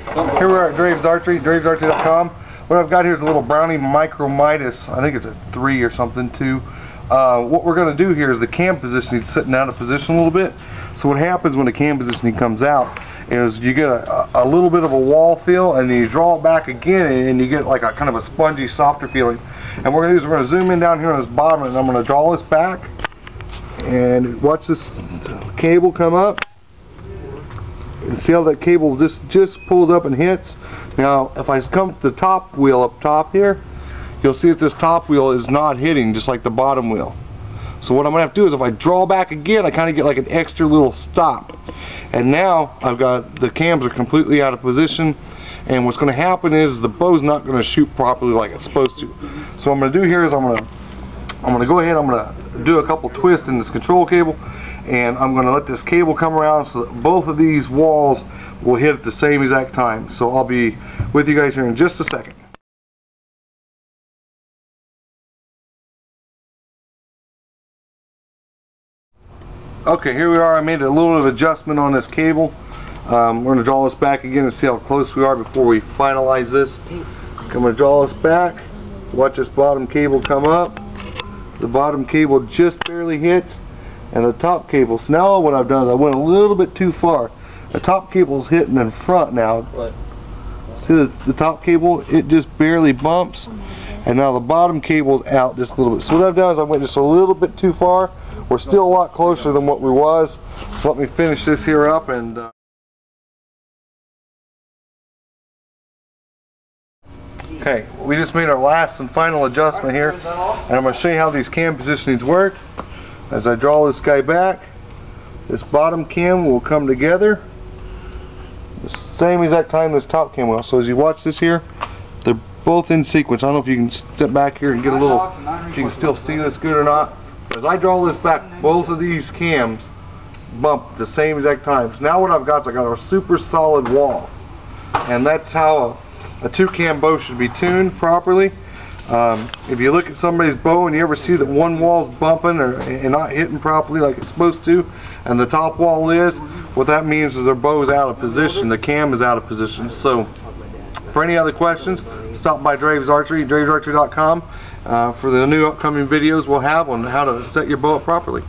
Here we are at Draves Archery, dravesarchery.com. What I've got here is a little Brownie Micro Midas. I think it's a 3 or something too. What we're going to do here is the cam positioning sitting out of position a little bit. So what happens when the cam positioning comes out is you get a little bit of a wall feel, and then you draw it back again and you get like a kind of a spongy, softer feeling. And what we're going to do is we're going to zoom in down here on this bottom, and I'm going to draw this back and watch this cable come up. And see how that cable just pulls up and hits. Now if I come to the top wheel up top here, you'll see that this top wheel is not hitting just like the bottom wheel. So what I'm going to have to do is if I draw back again, I kind of get like an extra little stop. And now I've got the cams are completely out of position, and what's going to happen is the bow's not going to shoot properly like it's supposed to. So what I'm going to do here is I'm going to go ahead, I'm going to do a couple twists in this control cable, and I'm going to let this cable come around so that both of these walls will hit at the same exact time. So I'll be with you guys here in just a second. Okay, here we are. I made a little bit of adjustment on this cable. We're going to draw this back again and see how close we are before we finalize this. I'm going to draw this back. Watch this bottom cable come up. The bottom cable just barely hits, and the top cable. So now what I've done is I went a little bit too far. The top cable's hitting in front now. See the top cable? It just barely bumps, and now the bottom cable's out just a little bit. So what I've done is I went just a little bit too far. We're still a lot closer than what we was. So let me finish this here up and. Okay, we just made our last and final adjustment here, and I'm going to show you how these cam positionings work. As I draw this guy back, this bottom cam will come together the same exact time this top cam will. So as you watch this here, they're both in sequence. I don't know if you can step back here and get a little, if you can still see this good or not. As I draw this back, both of these cams bump at the same exact time. So now what I've got is I got a super solid wall, and that's how a 2-cam bow should be tuned properly. If you look at somebody's bow and you ever see that one wall's bumping and not hitting properly like it's supposed to, and the top wall is, what that means is their bow is out of position, the cam is out of position. So for any other questions, stop by Draves Archery, dravesarchery.com for the new upcoming videos we'll have on how to set your bow up properly.